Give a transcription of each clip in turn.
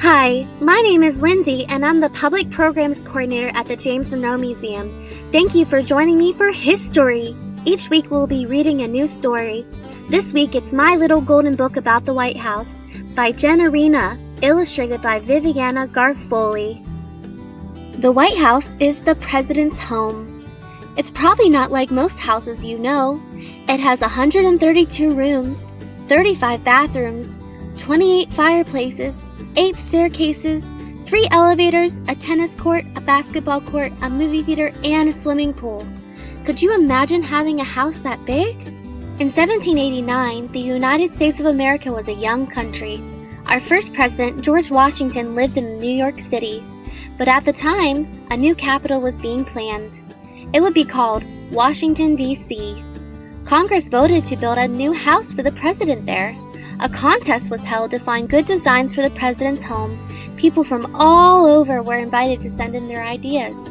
Hi, my name is Lindsey, and I'm the Public Programs Coordinator at the James Monroe Museum. Thank you for joining me for hiSTORY. Each week we'll be reading a new story. This week it's My Little Golden Book About the White House by Jen Arena, illustrated by Viviana Garofoli. The White House is the president's home. It's probably not like most houses you know. It has 132 rooms, 35 bathrooms, 28 fireplaces, 8 staircases, 3 elevators, a tennis court, a basketball court, a movie theater, and a swimming pool. Could you imagine having a house that big? In 1789, the United States of America was a young country. Our first president, George Washington, lived in New York City. But at the time, a new capital was being planned. It would be called Washington, D.C. Congress voted to build a new house for the president there. A contest was held to find good designs for the president's home. People from all over were invited to send in their ideas.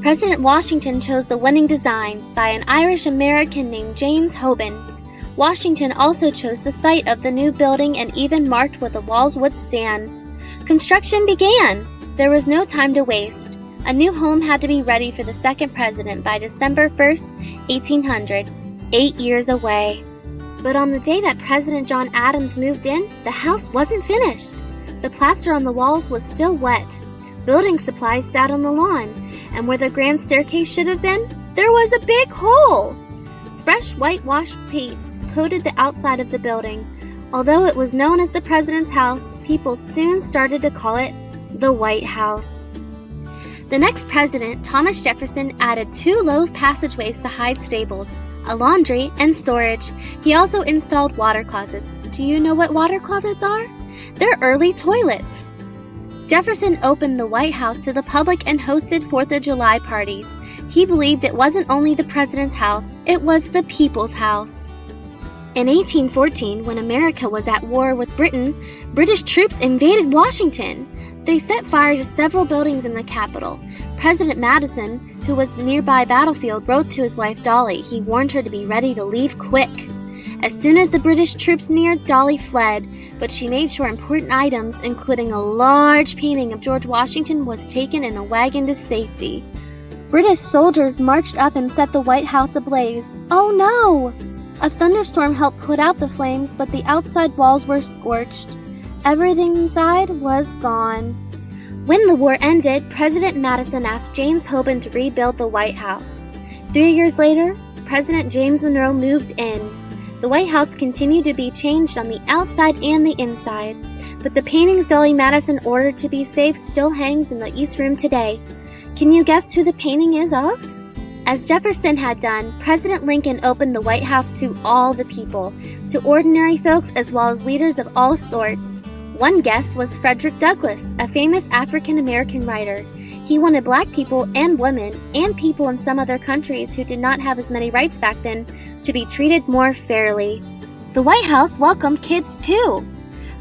President Washington chose the winning design by an Irish-American named James Hoban. Washington also chose the site of the new building and even marked where the walls would stand. Construction began. There was no time to waste. A new home had to be ready for the second president by December 1st, 1800, 8 years away. But on the day that President John Adams moved in, the house wasn't finished. The plaster on the walls was still wet. Building supplies sat on the lawn, and where the grand staircase should have been, there was a big hole. Fresh whitewashed paint coated the outside of the building. Although it was known as the president's house, people soon started to call it the White House. The next president, Thomas Jefferson, added 2 low passageways to hide stables, a laundry, and storage. He also installed water closets. Do you know what water closets are? They're early toilets. Jefferson opened the White House to the public and hosted 4th of July parties. He believed it wasn't only the president's house, it was the people's house. In 1814, when America was at war with Britain, British troops invaded Washington. They set fire to several buildings in the Capitol. President Madison, who was nearby battlefield, wrote to his wife Dolly. He warned her to be ready to leave quick. As soon as the British troops neared, Dolly fled, but she made sure important items, including a large painting of George Washington, was taken in a wagon to safety. British soldiers marched up and set the White House ablaze. Oh no! A thunderstorm helped put out the flames, but the outside walls were scorched. Everything inside was gone. When the war ended, President Madison asked James Hoban to rebuild the White House. 3 years later, President James Monroe moved in. The White House continued to be changed on the outside and the inside, but the paintings Dolly Madison ordered to be saved still hangs in the East Room today. Can you guess who the painting is of? As Jefferson had done, President Lincoln opened the White House to all the people, to ordinary folks as well as leaders of all sorts. One guest was Frederick Douglass, a famous African-American writer. He wanted black people and women, and people in some other countries who did not have as many rights back then, to be treated more fairly. The White House welcomed kids too.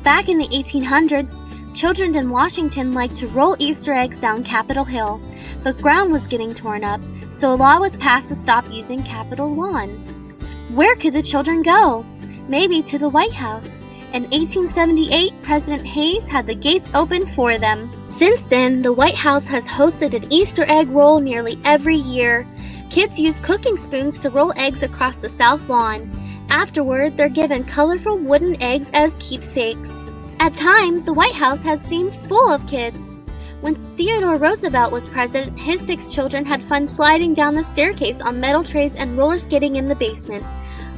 Back in the 1800s, children in Washington liked to roll Easter eggs down Capitol Hill, but ground was getting torn up, so a law was passed to stop using Capitol lawn. Where could the children go? Maybe to the White House. In 1878, President Hayes had the gates open for them. Since then, the White House has hosted an Easter egg roll nearly every year. Kids use cooking spoons to roll eggs across the south lawn. Afterward, they're given colorful wooden eggs as keepsakes. At times, the White House has seemed full of kids. When Theodore Roosevelt was president, his 6 children had fun sliding down the staircase on metal trays and roller skating in the basement.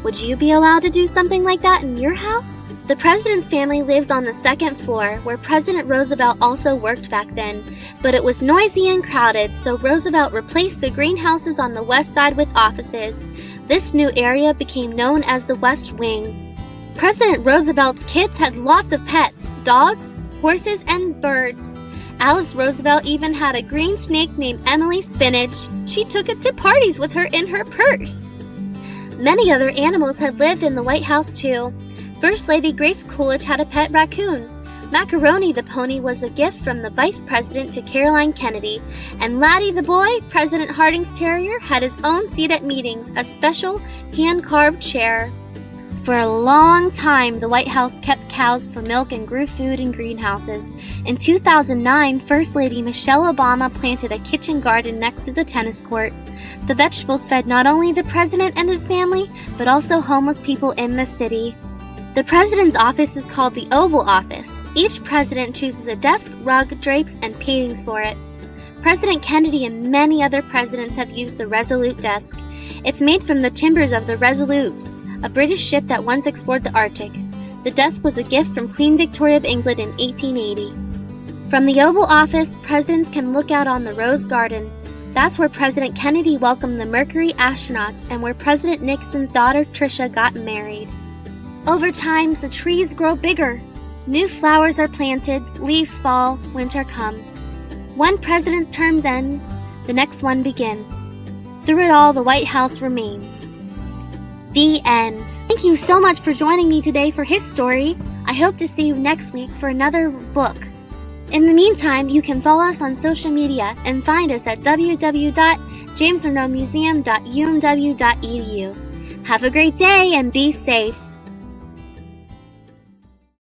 Would you be allowed to do something like that in your house? The president's family lives on the 2nd floor, where President Roosevelt also worked back then, but it was noisy and crowded, so Roosevelt replaced the greenhouses on the west side with offices. This new area became known as the West Wing. President Roosevelt's kids had lots of pets, dogs, horses, and birds. Alice Roosevelt even had a green snake named Emily Spinach. She took it to parties with her in her purse. Many other animals had lived in the White House too. First Lady Grace Coolidge had a pet raccoon. Macaroni the pony was a gift from the Vice President to Caroline Kennedy, and Laddie the boy, President Harding's terrier, had his own seat at meetings, a special hand-carved chair. For a long time, the White House kept cows for milk and grew food in greenhouses. In 2009, First Lady Michelle Obama planted a kitchen garden next to the tennis court. The vegetables fed not only the president and his family, but also homeless people in the city. The president's office is called the Oval Office. Each president chooses a desk, rug, drapes, and paintings for it. President Kennedy and many other presidents have used the Resolute desk. It's made from the timbers of the Resolute, a British ship that once explored the Arctic. The desk was a gift from Queen Victoria of England in 1880. From the Oval Office, presidents can look out on the Rose Garden. That's where President Kennedy welcomed the Mercury astronauts and where President Nixon's daughter Tricia got married. Over time, the trees grow bigger. New flowers are planted, leaves fall, winter comes. One president's term ends, the next one begins. Through it all, the White House remains. The end. Thank you so much for joining me today for hiSTORY. I hope to see you next week for another book. In the meantime, you can follow us on social media and find us at www.jamesmonroemuseum.umw.edu. Have a great day and be safe.